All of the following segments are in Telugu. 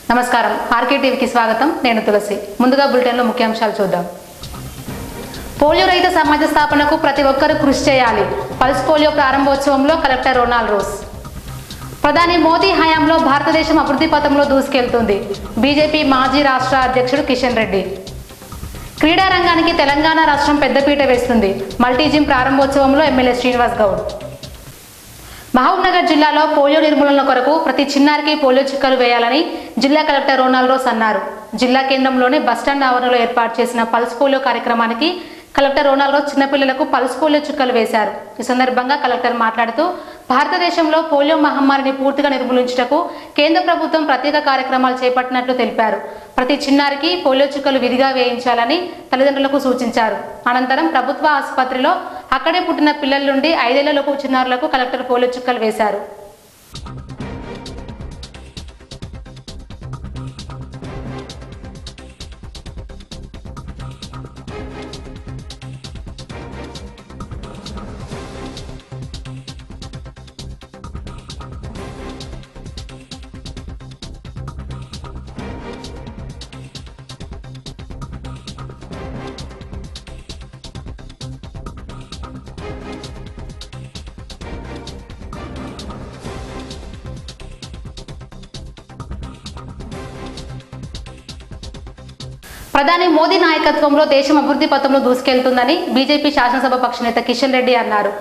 నమస్కారం ఆర్కే టీవీకి స్వాగతం నేను తులసి ముందుగా బులెటిన్లో ముఖ్యాంశాలు చూద్దాం పోలియో రహిత సమాజ స్థాపనకు ప్రతి ఒక్కరూ కృషి చేయాలి పల్స్ పోలియో ప్రారంభోత్సవంలో కలెక్టర్ రొనాల్డ్ రోస్ ప్రధాని మోదీ హయాంలో భారతదేశం అభివృద్ధి పథంలో దూసుకెళ్తుంది బీజేపీ మాజీ రాష్ట్ర అధ్యక్షుడు కిషన్ రెడ్డి క్రీడా రంగానికి తెలంగాణ రాష్ట్రం పెద్దపీట వేస్తుంది మల్టీ జిమ్ ప్రారంభోత్సవంలో ఎమ్మెల్యే శ్రీనివాస్ గౌడ్ మహబూబ్నగర్ జిల్లాలో పోలియో నిర్మూలన కొరకు ప్రతి చిన్నారికి పోలియో చుక్కలు వేయాలని జిల్లా కలెక్టర్ రొనాల్డ్ రోస్ అన్నారు జిల్లా కేంద్రంలోని బస్టాండ్ ఆవరణలో ఏర్పాటు చేసిన పల్స్ పోలియో కార్యక్రమానికి కలెక్టర్ రొనాల్డ్ రోస్ చిన్నపిల్లలకు పల్స్ పోలియో చుక్కలు వేశారు ఈ సందర్భంగా కలెక్టర్ మాట్లాడుతూ భారతదేశంలో పోలియో మహమ్మారిని పూర్తిగా నిర్మూలించుటకు కేంద్ర ప్రభుత్వం ప్రత్యేక కార్యక్రమాలు చేపట్టినట్లు తెలిపారు ప్రతి చిన్నారికి పోలియో చుక్కలు విధిగా వేయించాలని తల్లిదండ్రులకు సూచించారు అనంతరం ప్రభుత్వ ఆసుపత్రిలో అక్కడే పుట్టిన పిల్లల నుండి 5 ఏళ్లలోపు చిన్నారులకు కలెక్టర్ పోలియో చుక్కలు వేశారు ప్రధాని మోదీ నాయకత్వంలో దేశం అభివృద్ధి పథంలో దూసుకెళ్తుందని బీజేపీ శాసనసభ పక్ష నేత కిషన్ రెడ్డి అన్నారు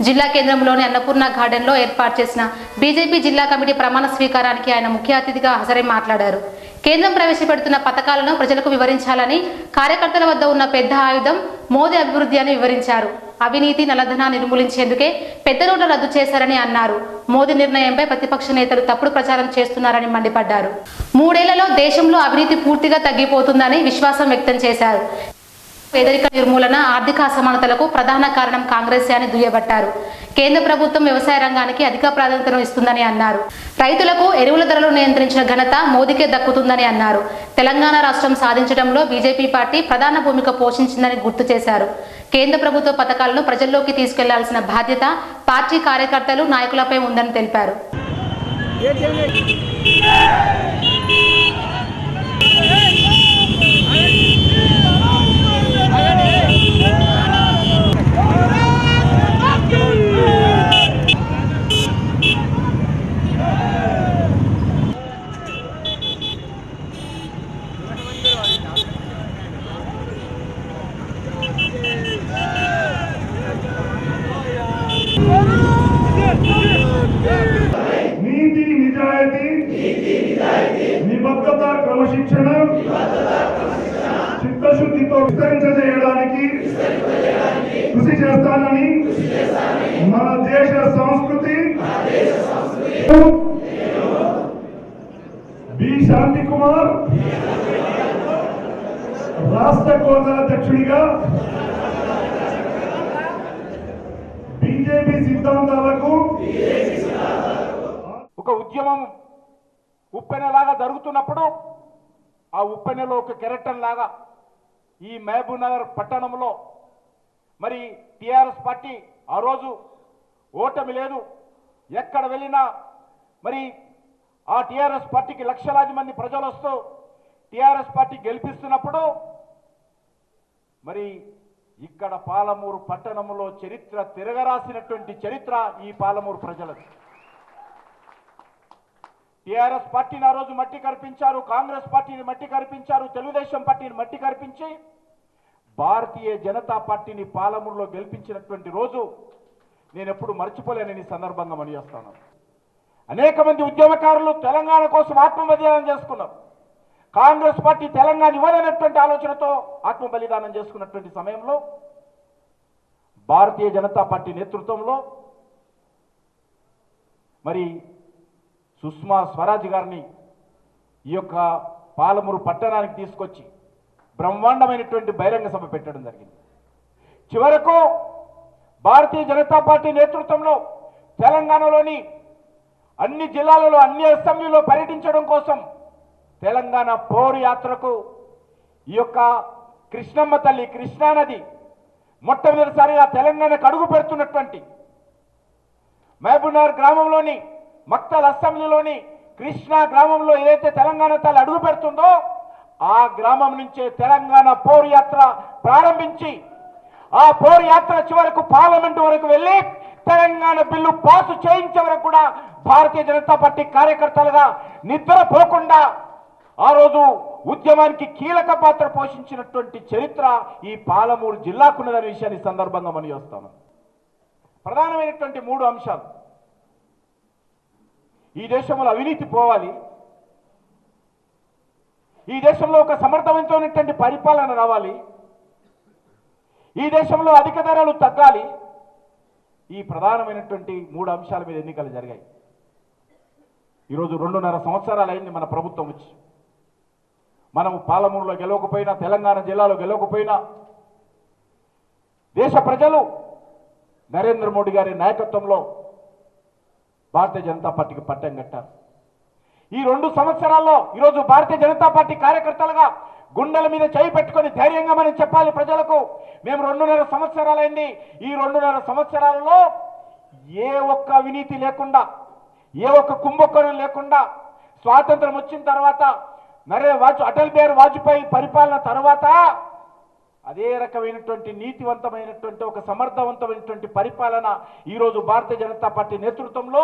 జిల్లా కేంద్రంలోని అన్నపూర్ణ గార్డెన్లో ఏర్పాటు చేసిన బీజేపీ జిల్లా కమిటీ ప్రమాణ స్వీకారానికి ఆయన ముఖ్య అతిథిగా హాజరై మాట్లాడారు కేంద్రం ప్రవేశపెడుతున్న పథకాలను ప్రజలకు వివరించాలని కార్యకర్తల వద్ద ఉన్న పెద్ద ఆయుధం మోదీ అభివృద్ధి అని వివరించారు అవినీతి నల్లధనాన్ని నిర్మూలించేందుకే పెద్ద నోట్ల రద్దు చేశారని అన్నారు మోదీ నిర్ణయంపై ప్రతిపక్ష నేతలు తప్పుడు ప్రచారం చేస్తున్నారని మండిపడ్డారు 3 ఏళ్లలో దేశంలో అవినీతి పూర్తిగా తగ్గిపోతుందని విశ్వాసం వ్యక్తం చేశారు పేదరిక నిర్మూలన ఆర్థిక అసమానతలకు ప్రధాన కారణం కాంగ్రెస్ అని దుయ్యబట్టారు కేంద్ర ప్రభుత్వం వ్యవసాయ రంగానికి అధిక ప్రాధాన్యతను ఇస్తుందని అన్నారు రైతులకు ఎరువుల ధరలు నియంత్రించిన ఘనత మోదీకే దక్కుతుందని అన్నారు తెలంగాణ రాష్ట్రం సాధించడంలో బీజేపీ పార్టీ ప్రధాన భూమిక పోషించిందని గుర్తు చేశారు కేంద్ర ప్రభుత్వ పథకాలను ప్రజల్లోకి తీసుకెళ్లాల్సిన బాధ్యత పార్టీ కార్యకర్తలు నాయకులపై ఉందని తెలిపారు నీతి నిజాయితీ నిబద్ధత క్రమశిక్షణ చిత్తశుద్ధితో విస్తరించజేయడానికి కృషి చేస్తానని మన దేశ సంస్కృతి బి శాంతి కుమార్ రాష్ట్ర కోశాధ్యక్షుడిగా బీజేపీ సిద్ధాంతాలకు ఒక ఉద్యమం ఉప్పెనలాగా జరుగుతున్నప్పుడు ఆ ఉప్పెనలో ఒక కెరటన్ లాగా ఈ మహబూబ్ నగర్ పట్టణంలో మరి టిఆర్ఎస్ పార్టీ ఆ రోజు ఓటమి లేదు ఎక్కడ వెళ్ళినా మరి ఆ టిఆర్ఎస్ పార్టీకి లక్షలాది మంది ప్రజలు వస్తూ టిఆర్ఎస్ పార్టీ గెలిపిస్తున్నప్పుడు మరి ఇక్కడ పాలమూరు పట్టణంలో చరిత్ర తిరగరాసినటువంటి చరిత్ర ఈ పాలమూరు ప్రజలది టిఆర్ఎస్ పార్టీని ఆ రోజు మట్టి కరిపించారు కాంగ్రెస్ పార్టీని మట్టి కరిపించారు తెలుగుదేశం పార్టీని మట్టి కరిపించి భారతీయ జనతా పార్టీని పాలమూరులో గెలిపించినటువంటి రోజు నేను ఎప్పుడు మర్చిపోలేనని సందర్భంగా మనయేస్తాను అనేక మంది ఉద్యమకారులు తెలంగాణ కోసం ఆత్మబలిదానం చేసుకున్నారు కాంగ్రెస్ పార్టీ తెలంగాణ ఇవ్వలేనటువంటి ఆలోచనతో ఆత్మ బలిదానం చేసుకున్నటువంటి సమయంలో భారతీయ జనతా పార్టీ నేతృత్వంలో మరి సుష్మా స్వరాజ్ గారిని ఈ యొక్క పాలమూరు పట్టణానికి తీసుకొచ్చి బ్రహ్మాండమైనటువంటి బహిరంగ సభ పెట్టడం జరిగింది చివరకు భారతీయ జనతా పార్టీ నేతృత్వంలో తెలంగాణలోని అన్ని జిల్లాలలో అన్ని అసెంబ్లీలో పర్యటించడం కోసం తెలంగాణ పోరు యాత్రకు ఈ యొక్క కృష్ణమ్మ తల్లి కృష్ణానది మొట్టమొదటిసారిగా తెలంగాణకు అడుగు పెడుతున్నటువంటి మహబూబ్నగర్ గ్రామంలోని మక్తల్ అసెంబ్లీలోని కృష్ణా గ్రామంలో ఏదైతే తెలంగాణ తల్లి అడుగు పెడుతుందో ఆ గ్రామం నుంచే తెలంగాణ పోరు యాత్ర ప్రారంభించి ఆ పోరు యాత్ర చివరకు పార్లమెంటు వరకు వెళ్ళి తెలంగాణ బిల్లు పాసు చేయించే వరకు కూడా భారతీయ జనతా పార్టీ కార్యకర్తలుగా నిద్రపోకుండా ఆ రోజు ఉద్యమానికి కీలక పాత్ర పోషించినటువంటి చరిత్ర ఈ పాలమూరు జిల్లాకున్నదనే విషయాన్ని సందర్భంగా మనం చేస్తాను. ప్రధానమైనటువంటి 3 అంశాలు. ఈ దేశంలో అవినీతి పోవాలి, ఈ దేశంలో ఒక సమర్థవంతమైనటువంటి పరిపాలన రావాలి, ఈ దేశంలో అధిక ధరలు తగ్గాలి. ఈ ప్రధానమైనటువంటి 3 అంశాల మీద ఎన్నికలు జరిగాయి. ఈరోజు 2.5 సంవత్సరాలు అయింది మన ప్రభుత్వం వచ్చి. మనము పాలమూరులో గెలవకపోయినా, తెలంగాణ జిల్లాలో గెలవకపోయినా దేశ ప్రజలు నరేంద్ర మోడీ గారి నాయకత్వంలో భారతీయ జనతా పార్టీకి పట్టం కట్టారు. ఈ 2 సంవత్సరాల్లో ఈరోజు భారతీయ జనతా పార్టీ కార్యకర్తలుగా గుండెల మీద చేయి పెట్టుకొని ధైర్యంగా మనం చెప్పాలి ప్రజలకు, మేము 2.5 సంవత్సరాలైంది. ఈ 2.5 సంవత్సరాలలో ఏ ఒక్క అవినీతి లేకుండా, ఏ ఒక్క కుంభకోణం లేకుండా, స్వాతంత్రం వచ్చిన తర్వాత అటల్ బిహారీ వాజ్పేయి పరిపాలన తర్వాత అదే రకమైనటువంటి నీతివంతమైనటువంటి ఒక సమర్థవంతమైనటువంటి పరిపాలన ఈరోజు భారతీయ జనతా పార్టీ నేతృత్వంలో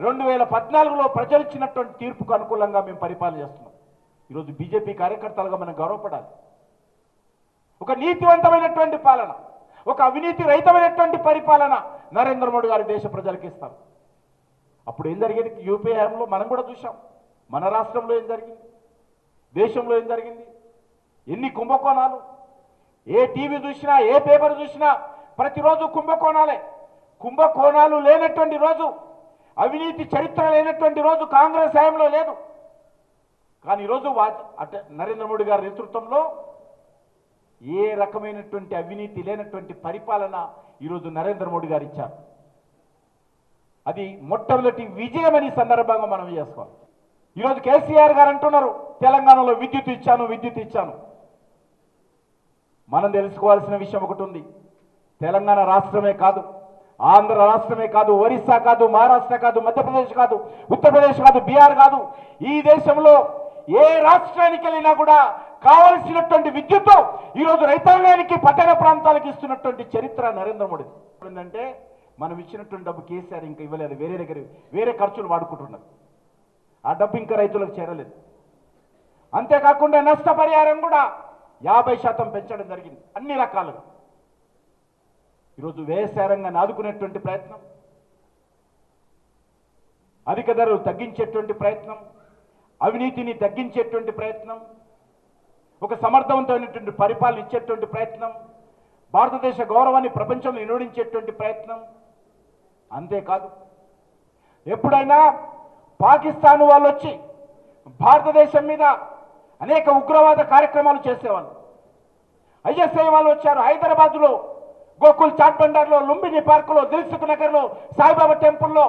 2014లో ప్రజలు ఇచ్చినటువంటి తీర్పుకు అనుకూలంగా మేము పరిపాలన చేస్తున్నాం. ఈరోజు బీజేపీ కార్యకర్తలుగా మనం గౌరవపడాలి. ఒక నీతివంతమైనటువంటి పాలన, ఒక అవినీతి రహితమైనటువంటి పరిపాలన నరేంద్ర మోడీ గారి దేశ ప్రజలకు ఇస్తారు. అప్పుడు ఏం జరిగింది? యూపీఏ హయాంలో మనం కూడా చూసాం. మన రాష్ట్రంలో ఏం జరిగింది, దేశంలో ఏం జరిగింది, ఎన్ని కుంభకోణాలు. ఏ టీవీ చూసినా, ఏ పేపర్ చూసినా ప్రతిరోజు కుంభకోణాలే. కుంభకోణాలు లేనటువంటి రోజు, అవినీతి చరిత్ర లేనటువంటి రోజు కాంగ్రెస్ హయాంలో లేదు. కానీ ఈరోజు నరేంద్ర మోడీ గారి నేతృత్వంలో ఏ రకమైనటువంటి అవినీతి లేనటువంటి పరిపాలన ఈరోజు నరేంద్ర మోడీ గారు ఇచ్చారు. అది మొట్టమొదటి విజయమని సందర్భంగా మనం చేసుకోవాలి. ఈరోజు కేసీఆర్ గారు అంటున్నారు తెలంగాణలో విద్యుత్ ఇచ్చాను. మనం తెలుసుకోవాల్సిన విషయం ఒకటి ఉంది. తెలంగాణ రాష్ట్రమే కాదు, ఆంధ్ర రాష్ట్రమే కాదు, ఒరిస్సా కాదు, మహారాష్ట్ర కాదు, మధ్యప్రదేశ్ కాదు, ఉత్తరప్రదేశ్ కాదు, బీహార్ కాదు, ఈ దేశంలో ఏ రాష్ట్రానికి వెళ్ళినా కూడా కావలసినటువంటి విద్యుత్తు ఈరోజు రైతాంగానికి, పట్టణ ప్రాంతాలకు ఇస్తున్నటువంటి చరిత్ర నరేంద్ర మోడీ. ఏంటంటే మనం ఇచ్చినటువంటి డబ్బు కేసీఆర్ ఇంకా ఇవ్వలేదు, వేరే ఖర్చులు వాడుకుంటున్నారు. ఆ డబ్బు ఇంకా రైతులకు చేరలేదు. అంతేకాకుండా నష్టపరిహారం కూడా 50% పెంచడం జరిగింది అన్ని రకాలుగా. ఈరోజు వ్యవసాయ రంగాన్ని ఆదుకునేటువంటి ప్రయత్నం, అధిక ధరలు తగ్గించేటువంటి ప్రయత్నం, అవినీతిని తగ్గించేటువంటి ప్రయత్నం, ఒక సమర్థవంతమైనటువంటి పరిపాలన ఇచ్చేటువంటి ప్రయత్నం, భారతదేశ గౌరవాన్ని ప్రపంచంలో నిలవడించేటువంటి ప్రయత్నం. అంతేకాదు ఎప్పుడైనా పాకిస్తాన్ వాళ్ళు వచ్చి భారతదేశం మీద అనేక ఉగ్రవాద కార్యక్రమాలు చేసేవాళ్ళు. ఐఎస్ఐ వాళ్ళు వచ్చారు. హైదరాబాద్లో గోకుల్ చాట్ బండార్లో, లుంబిని పార్కులో, దిల్సుఖ్ నగర్లో, సాయిబాబా టెంపుల్లో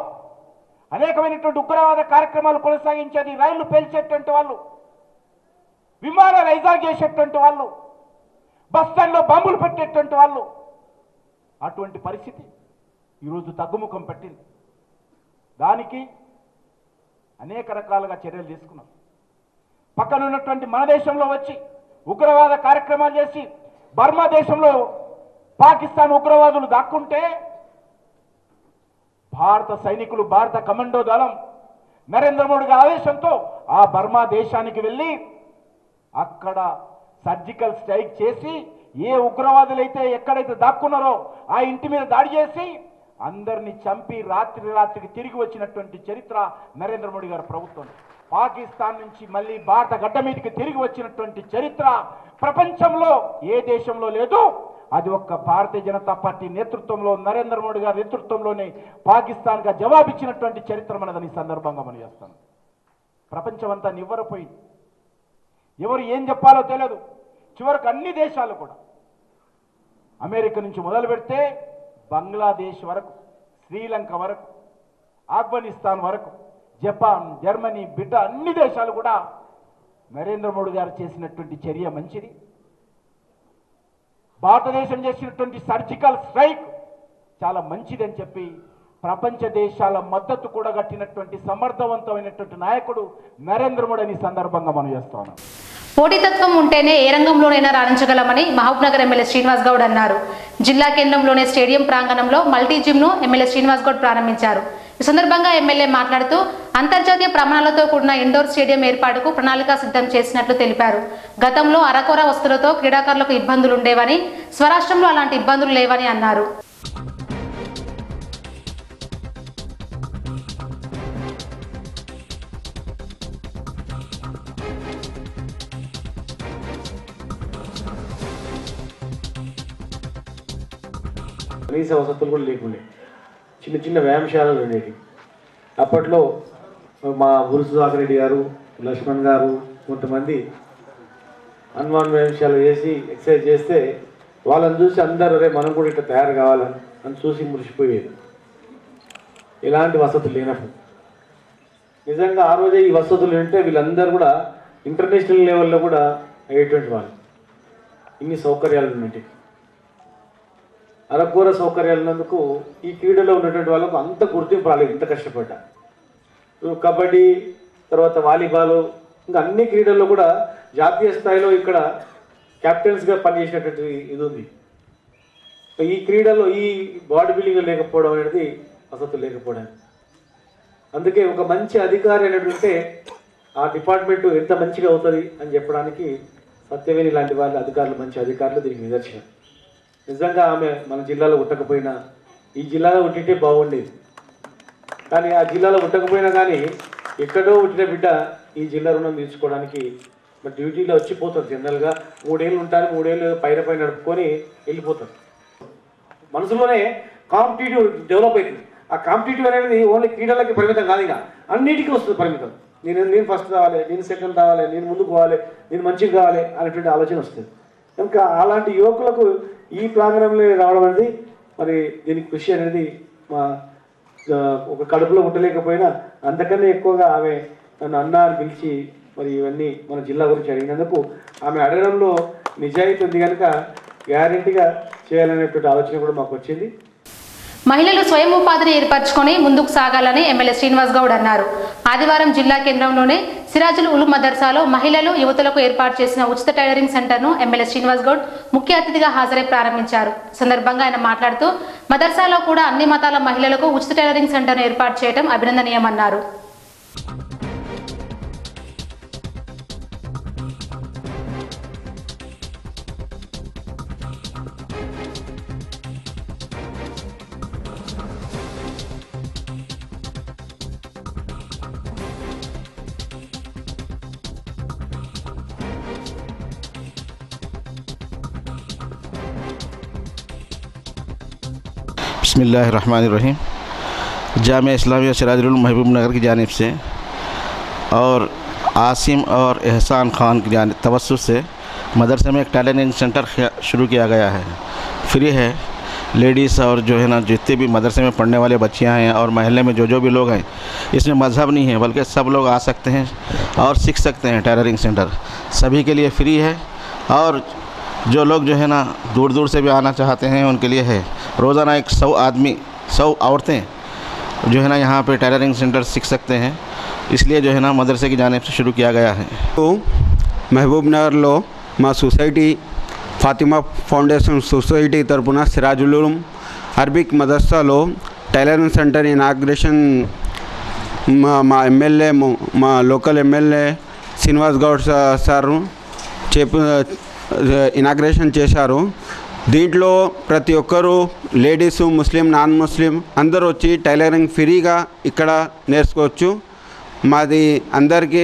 అనేకమైనటువంటి ఉగ్రవాద కార్యక్రమాలు కొనసాగించేది. రైళ్లు పేల్చేటువంటి వాళ్ళు, విమానాలు హైజాక్ చేసేటువంటి వాళ్ళు, బస్టాండ్లో బాంబులు పెట్టేటువంటి వాళ్ళు. అటువంటి పరిస్థితి ఈరోజు తగ్గుముఖం పెట్టింది. దానికి అనేక రకాలుగా చర్యలు తీసుకున్నాం. పక్కన ఉన్నటువంటి మన దేశంలో వచ్చి ఉగ్రవాద కార్యక్రమాలు చేసి బర్మా దేశంలో పాకిస్తాన్ ఉగ్రవాదులు దాక్కుంటే భారత సైనికులు, భారత కమాండో దళం నరేంద్ర మోడీ గారి ఆదేశంతో ఆ బర్మా దేశానికి వెళ్ళి అక్కడ సర్జికల్ స్ట్రైక్ చేసి ఏ ఉగ్రవాదులైతే ఎక్కడైతే దాక్కున్నారో ఆ ఇంటి మీద దాడి చేసి అందరినీ చంపి రాత్రికి తిరిగి వచ్చినటువంటి చరిత్ర నరేంద్ర మోడీ గారి ప్రభుత్వం. పాకిస్తాన్ నుంచి మళ్ళీ భారత గడ్డ మీదకి తిరిగి వచ్చినటువంటి చరిత్ర ప్రపంచంలో ఏ దేశంలో లేదు. అది ఒక్క భారతీయ జనతా పార్టీ నేతృత్వంలో, నరేంద్ర మోడీ గారి నేతృత్వంలోనే పాకిస్తాన్గా జవాబిచ్చినటువంటి చరిత్ర మనదని సందర్భంగా మనం చేస్తాం. ప్రపంచం అంతా నివ్వరపోయింది. ఎవరు ఏం చెప్పాలో తెలియదు. చివరకు అన్ని దేశాలు కూడా, అమెరికా నుంచి మొదలు పెడితే బంగ్లాదేశ్ వరకు, శ్రీలంక వరకు, ఆఫ్ఘనిస్తాన్ వరకు, జపాన్, జర్మనీ, అన్ని దేశాలు కూడా నరేంద్ర మోడీ గారు చేసినటువంటి చర్య మంచిది. భారతదేశం చేసినటువంటి సర్జికల్ స్ట్రైక్ చాలా మంచిదని చెప్పి ప్రపంచ దేశాల మద్దతు కూడగట్టినటువంటి సమర్థవంతమైనటువంటి నాయకుడు నరేంద్ర మోడీ అని సందర్భంగా మనం చేస్తాను. పోటీతత్వం ఉంటేనే ఏ రంగంలోనైనా రాణించగలమని మహబూబ్నగర్ ఎమ్మెల్యే శ్రీనివాస్ గౌడ్ అన్నారు. జిల్లా కేంద్రంలోని స్టేడియం ప్రాంగణంలో మల్టీ జిమ్ను ఎమ్మెల్యే శ్రీనివాస్ గౌడ్ ప్రారంభించారు. ఈ సందర్భంగా ఎమ్మెల్యే మాట్లాడుతూ అంతర్జాతీయ ప్రమాణాలతో కూడిన ఇండోర్ స్టేడియం ఏర్పాటుకు ప్రణాళిక సిద్ధం చేసినట్లు తెలిపారు. గతంలో అరకొర వస్తువులతో క్రీడాకారులకు ఇబ్బందులు ఉండేవని, స్వరాష్ట్రంలో అలాంటి ఇబ్బందులు లేవని అన్నారు. కనీస వసతులు కూడా లేకుండే చిన్న చిన్న వ్యాయామశాలలు ఉండేవి. అప్పట్లో మా గురు సుధాకర్ రెడ్డి గారు, లక్ష్మణ్ గారు కొంతమంది హనుమాన్ వ్యాయామశాల చేసి ఎక్సర్సైజ్ చేస్తే వాళ్ళని చూసి అందరూ రే మనం కూడా ఇట్లా తయారు కావాలని అని చూసి మురిసిపోయేది. ఎలాంటి వసతులు లేనప్పుడు నిజంగా ఆ రోజే ఈ వసతులు ఉంటే వీళ్ళందరూ కూడా ఇంటర్నేషనల్ లెవెల్లో కూడా అయ్యేటువంటి వాళ్ళు. ఇన్ని సౌకర్యాలు ఉన్నాయి. అరకూర సౌకర్యాలు ఉన్నందుకు ఈ క్రీడలో ఉన్నటువంటి వాళ్ళకు అంత గుర్తింపు రాలేదు. ఇంత కష్టపడ్డా కబడ్డీ తర్వాత వాలీబాల్ ఇంకా అన్ని క్రీడల్లో కూడా జాతీయ స్థాయిలో ఇక్కడ క్యాప్టెన్స్గా పనిచేసినటువంటి ఇది ఉంది. ఈ క్రీడలో ఈ బాడీ బిల్డింగ్ లేకపోవడం అనేది వసతులు లేకపోవడం. అందుకే ఒక మంచి అధికారి అనేటువంటి ఆ డిపార్ట్మెంట్ ఎంత మంచిగా అవుతుంది అని చెప్పడానికి సత్యవేణి లాంటి వాళ్ళ అధికారులు మంచి అధికారులు దీనికి నిదర్శనం. నిజంగా ఆమె మన జిల్లాలో ఉట్టకపోయినా ఈ జిల్లాలో ఉంటే బాగుండేది. కానీ ఆ జిల్లాలో ఉట్టకపోయినా కానీ ఎక్కడో పుట్టిన బిడ్డ ఈ జిల్లా రుణం తీర్చుకోవడానికి మరి డ్యూటీలో వచ్చిపోతారు. జనరల్గా 3 ఏళ్ళు ఉంటారు, 3 ఏళ్ళు పైన నడుపుకొని వెళ్ళిపోతారు. మనసులోనే కాంపిటేటివ్ డెవలప్ అవుతుంది. ఆ కాంపిటేటివ్ అనేది ఓన్లీ క్రీడలకి పరిమితం కాదు, ఇక అన్నిటికీ వస్తుంది పరిమితం. నేను ఫస్ట్ రావాలి, నేను సెకండ్ రావాలి, నేను ముందుకు పోవాలి, నేను మంచిగా కావాలి అనేటువంటి ఆలోచన వస్తుంది. కనుక అలాంటి యువకులకు ఈ ప్రాంగణంలో రావడం అనేది మరి దీనికి కృషి అనేది మా ఒక కడుపులో ఉండలేకపోయినా అంతకన్నా ఎక్కువగా ఆమె నన్ను అన్న అని పిలిచి మరి ఇవన్నీ మన జిల్లా గురించి అడిగినందుకు ఆమె అడగడంలో నిజాయితీ ఉంది కనుక గ్యారెంటీగా చేయాలనేటువంటి ఆలోచన కూడా మాకు వచ్చింది. మహిళలు స్వయం ఉపాధిని ఏర్పరచుకొని ముందుకు సాగాలని ఎమ్మెల్యే శ్రీనివాస్ గౌడ్ అన్నారు. ఆదివారం జిల్లా కేంద్రంలోని సిరాజుల్ ఉలూం మదర్సాలో మహిళలు, యువతులకు ఏర్పాటు చేసిన ఉచిత టైలరింగ్ సెంటర్ను ఎమ్మెల్యే శ్రీనివాస్ గౌడ్ ముఖ్య అతిథిగా హాజరై ప్రారంభించారు. సందర్భంగా ఆయన మాట్లాడుతూ మదర్సాలో కూడా అన్ని మతాల మహిళలకు ఉచిత టైలరింగ్ సెంటర్ను ఏర్పాటు చేయడం అభినందనీయమన్నారు. बिस्मिल्लाहिर्रहमानिर्रहीम। जामिया इस्लामिया सिराजुल उलूम महबूबनगर की जानिब से और आसिम और एहसान ख़ान की तवस्सुत से मदरसे में एक टैलेंटिंग सेंटर शुरू किया गया है। फ्री है। लेडीज़ और जो है ना जितने भी मदरसे में पढ़ने वाले बच्चियां हैं और महल्ले में जो भी लोग हैं, इसमें मज़हब नहीं है बल्कि सब लोग आ सकते हैं और सीख सकते हैं। टैलरिंग सेंटर सभी के लिए फ्री है और जो लोग जो है ना दूर दूर से भी आना चाहते हैं उनके लिए है। रोज़ाना 100 औरतें जो है ना यहाँ पे टैलरिंग सेंटर सीख सकते हैं, इसलिए जो है ना मदरसे की जानिब से शुरू किया गया है। तो మహబూబ్నగర్లో మా సొసైటీ ఫాతిమా ఫౌండేషన్ సొసైటీ తరపున సిరాజుల్ ఉలూం అరబిక్ మదర్సాలో టైలరింగ్ సెంటర్ ఇనాగ్రేషన్ మా ఎమ్మెల్యే మా local MLA Srinivas Goud sir inauguration చేశారు. దీంట్లో ప్రతి ఒక్కరూ లేడీసు, ముస్లిం, నాన్ ముస్లిం అందరూ వచ్చి టైలరింగ్ ఫ్రీగా ఇక్కడ నేర్చుకోవచ్చు. మాది అందరికీ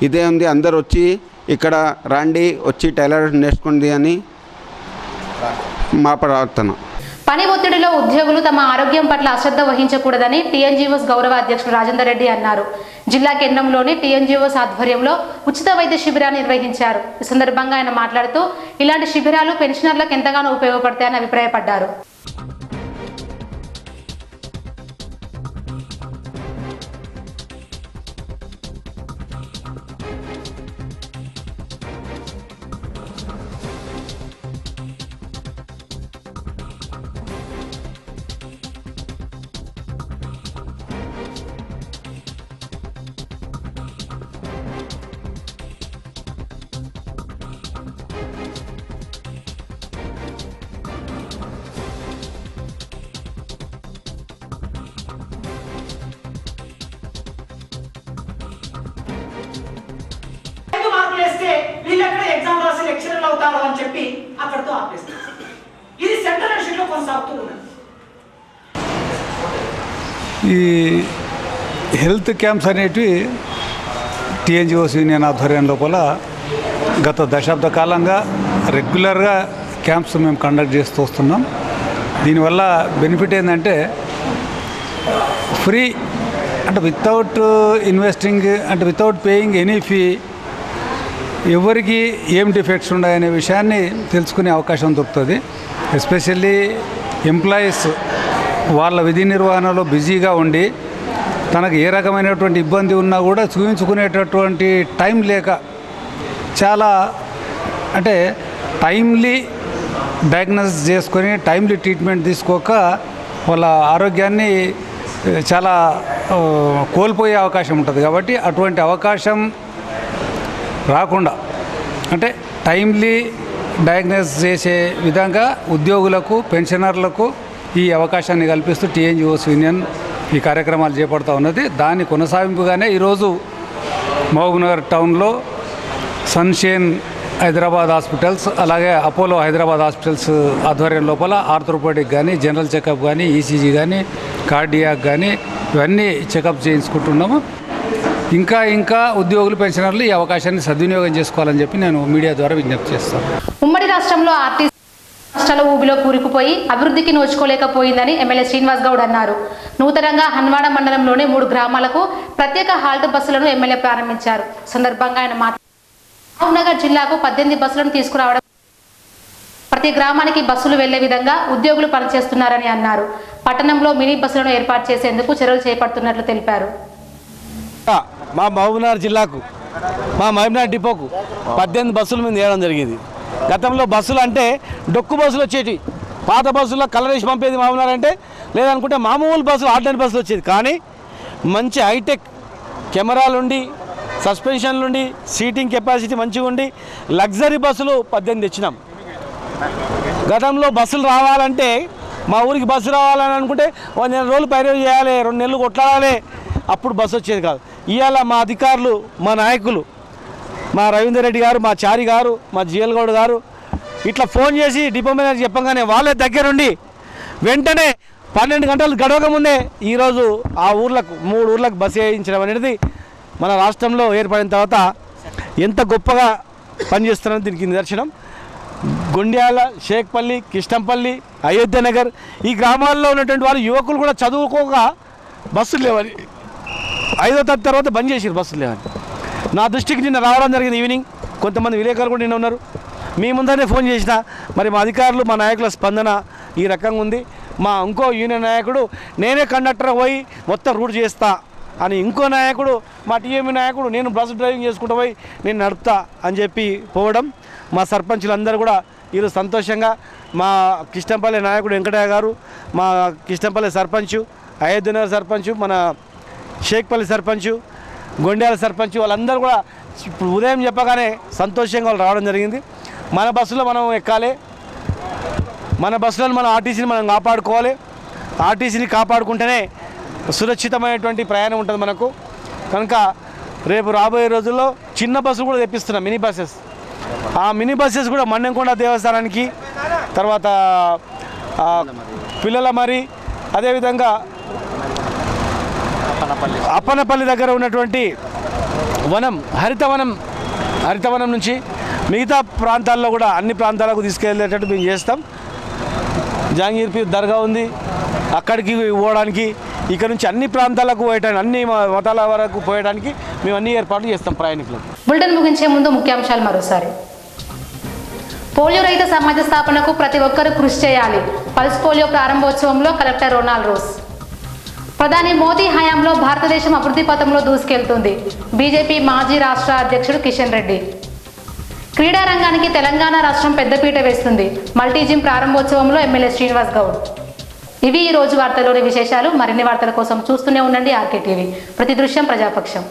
ఇదే ఉంది, అందరు వచ్చి ఇక్కడ రండి, వచ్చి టైలర్ నేర్చుకోండి అని మా ప్రార్థన. పని ఒత్తిడిలో ఉద్యోగులు తమ ఆరోగ్యం పట్ల అశ్రద్ధ వహించకూడదని టీఎన్జీఓస్ గౌరవ అధ్యక్షుడు రాజేందర్ రెడ్డి అన్నారు. జిల్లా కేంద్రంలోని టీఎన్జీఓస్ ఆధ్వర్యంలో ఉచిత వైద్య శిబిరాన్ని నిర్వహించారు. ఈ సందర్భంగా ఆయన మాట్లాడుతూ ఇలాంటి శిబిరాలు పెన్షనర్లకు ఎంతగానో ఉపయోగపడతాయని అభిప్రాయపడ్డారు. వీళ్ళు ఎక్కడ ఎగ్జామ్ రాసి లెక్చరర్లు అవుతారు అని చెప్పి అక్కడితో ఆపేస్తారు. ఇది సెంట్రల్ ఇన్స్టిట్యూట్లో కొనసాగుతూ ఉన్నది. ఈ హెల్త్ క్యాంప్స్ అనేటివి టీఎన్జిఓస్ యూనియన్ ఆధ్వర్యం లోపల గత దశాబ్ద కాలంగా రెగ్యులర్గా క్యాంప్స్ మేము కండక్ట్ చేస్తూ వస్తున్నాం. దీనివల్ల బెనిఫిట్ ఏంటంటే ఫ్రీ అంటే వితౌట్ ఇన్వెస్టింగ్ అంటే వితౌట్ పేయింగ్ ఎనీ ఫీ ఎవరికి ఏం డిఫెక్ట్స్ ఉన్నాయనే విషయాన్ని తెలుసుకునే అవకాశం దొరుకుతుంది. ఎస్పెషల్లీ ఎంప్లాయీస్ వాళ్ళ విధి నిర్వహణలో బిజీగా ఉండి తనకు ఏ రకమైనటువంటి ఇబ్బంది ఉన్నా కూడా చూపించుకునేటటువంటి టైం లేక చాలా అంటే టైమ్లీ డయాగ్నోసిస్ చేసుకొని టైమ్లీ ట్రీట్మెంట్ తీసుకోక వాళ్ళ ఆరోగ్యాన్ని చాలా కోల్పోయే అవకాశం ఉంటుంది. కాబట్టి అటువంటి అవకాశం రాకుండా అంటే టైమ్లీ డయాగ్నోస్ చేసే విధంగా ఉద్యోగులకు పెన్షనర్లకు ఈ అవకాశాన్ని కల్పిస్తూ టీఎన్జిఓస్ యూనియన్ ఈ కార్యక్రమాలు చేపడుతూ ఉన్నది. దాని కొనసాగింపుగానే ఈరోజు మహబూబ్నగర్ టౌన్లో సన్షైన్ హైదరాబాద్ హాస్పిటల్స్ అలాగే అపోలో హైదరాబాద్ హాస్పిటల్స్ ఆధ్వర్యం లోపల ఆర్థోపెడిక్ కానీ జనరల్ చెకప్ కానీ ఈసీజీ కానీ కార్డియాక్ కానీ ఇవన్నీ చెకప్ చేయించుకుంటున్నాము. ఇంకా ఉద్యోగులు పెన్షనర్లు ఈ అవకాశాన్ని సద్వినియోగం చేసుకోవాలని చెప్పి నేను మీడియా ద్వారా విజ్ఞప్తి చేస్తాను. ఉమ్మడి రాష్ట్రంలో ఆర్టీసీ రాష్ట్రాల ఊబిలో కూరుకుపోయి అభివృద్ధికి నోచుకోలేకపోయిందని ఎమ్మెల్యే శ్రీనివాస్ గౌడ్ అన్నారు. నూతనంగా హన్వాడ మండలంలోని 3 గ్రామాలకు ప్రత్యేక హాల్ట్ బస్సులను ఎమ్మెల్యే ప్రారంభించారు. సందర్భంగా ఆయన మహబూబ్నగర్ జిల్లాకు 18 బస్సులను తీసుకురావడం ప్రతి గ్రామానికి బస్సులు వెళ్లే విధంగా ఉద్యోగులు పనిచేస్తున్నారని అన్నారు. పట్టణంలో మినీ బస్సులను ఏర్పాటు చేసేందుకు చర్యలు చేపడుతున్నట్లు తెలిపారు. మా మహబూబ్నగర్ జిల్లాకు మా మహబూబ్నగర్ డిపోకు 18 బస్సులు మీద వేయడం జరిగింది. గతంలో బస్సులు అంటే డొక్కు బస్సులు వచ్చేటి, పాత బస్సుల్లో కలర్ వేసి పంపేది మహబూబ్నగర్ అంటే, లేదనుకుంటే మామూలు బస్సులు ఆర్డినరీ బస్సులు వచ్చేది. కానీ మంచి హైటెక్ కెమెరాలుండి సస్పెన్షన్లుండి సీటింగ్ కెపాసిటీ మంచిగా ఉండి లగ్జరీ బస్సులు 18 తెచ్చినాం. గతంలో బస్సులు రావాలంటే మా ఊరికి బస్సు రావాలని అనుకుంటే 1 నెల రోజులు పైన చేయాలి, 2 నెలలు కొట్లాడాలి, అప్పుడు బస్సు వచ్చేది కాదు. ఇవాళ మా అధికారులు మా నాయకులు మా రవీందర్ రెడ్డి గారు, మా చారి గారు, మా జిఎల్ గౌడ్ గారు ఇట్లా ఫోన్ చేసి డిపో మేనేజర్ చెప్పగానే వాళ్ళే దగ్గరుండి వెంటనే 12 గంటలు గడవక ముందే ఈరోజు ఆ ఊర్లకు 3 ఊర్లకు బస్సు వేయించడం అనేది మన రాష్ట్రంలో ఏర్పడిన తర్వాత ఎంత గొప్పగా పనిచేస్తున్నారో దీనికి నిదర్శనం. గొండ్యాల, షేక్పల్లి, కిష్టంపల్లి, అయోధ్య నగర్ ఈ గ్రామాల్లో ఉన్నటువంటి వాళ్ళు యువకులు కూడా చదువుకోక బస్సులు లేవని 5వ తరగతి తర్వాత బంద్ చేసారు బస్సులు లేవని. నా దృష్టికి నిన్న రావడం జరిగింది ఈవినింగ్. కొంతమంది విలేకరులు కూడా నిన్న ఉన్నారు. మీ ముందరనే ఫోన్ చేసిన. మరి మా అధికారులు మా నాయకుల స్పందన ఈ రకంగా ఉంది. మా ఇంకో యూనియన్ నాయకుడు నేనే కండక్టర్ పోయి మొత్తం రూట్ చేస్తా అని, ఇంకో నాయకుడు మా టీఎంఈ నాయకుడు నేను బస్సు డ్రైవింగ్ చేసుకుంటూ పోయి నేను నడుపుతా అని చెప్పి పోవడం. మా సర్పంచులందరూ కూడా ఈరోజు సంతోషంగా మా కిష్టంపల్లి నాయకుడు వెంకటయ్య గారు, మా కిష్టంపల్లి సర్పంచు, అయోధ్యనగర్ సర్పంచు, మన షేక్పల్లి సర్పంచు, గొండ్యాల సర్పంచ్ వాళ్ళందరూ కూడా ఇప్పుడు ఉదయం చెప్పగానే సంతోషంగా వాళ్ళు రావడం జరిగింది. మన బస్సులో మనం ఎక్కాలి, మన బస్సులను మనం ఆర్టీసీని మనం కాపాడుకోవాలి. ఆర్టీసీని కాపాడుకుంటేనే సురక్షితమైనటువంటి ప్రయాణం ఉంటుంది మనకు. కనుక రేపు రాబోయే రోజుల్లో చిన్న బస్సులు కూడా తెప్పిస్తున్నాం, మినీ బస్సెస్. ఆ మినీ బస్సెస్ కూడా మన్నెంకొండ దేవస్థానానికి, తర్వాత పిల్లల మరి అదేవిధంగా అప్పనపల్లి దగ్గర ఉన్నటువంటి వనం హరితవనం నుంచి మిగతా ప్రాంతాల్లో కూడా అన్ని ప్రాంతాలకు తీసుకెళ్ళేటట్టు మేము చేస్తాం. జహాంగీర్ పీర్ దర్గా ఉంది, అక్కడికి పోవడానికి, ఇక్కడ నుంచి అన్ని ప్రాంతాలకు పోయడానికి, అన్ని మతాల వరకు పోయడానికి మేము అన్ని ఏర్పాట్లు చేస్తాం ప్రయాణికులకు. బులెటిన్ ముగించే ముందు ముఖ్యాంశాలు మరోసారి. పోలియో రహిత సమాజ స్థాపనకు ప్రతి ఒక్కరూ కృషి చేయాలి. పల్స్ పోలియో ప్రారంభోత్సవంలో కలెక్టర్ రొనాల్డ్ రోస్. ప్రధాని మోదీ హయాంలో భారతదేశం అభివృద్ధి పథంలో దూసుకెళ్తుంది. బీజేపీ మాజీ రాష్ట్ర అధ్యక్షుడు కిషన్ రెడ్డి. క్రీడా రంగానికి తెలంగాణ రాష్ట్రం పెద్దపీట వేస్తుంది. మల్టీ జిమ్ ప్రారంభోత్సవంలో ఎమ్మెల్యే శ్రీనివాస్ గౌడ్. ఇవి ఈ రోజు వార్తల్లోని విశేషాలు. మరిన్ని వార్తల కోసం చూస్తూనే ఉండండి ఆర్కే టీవీ. ప్రతి దృశ్యం ప్రజాపక్షం.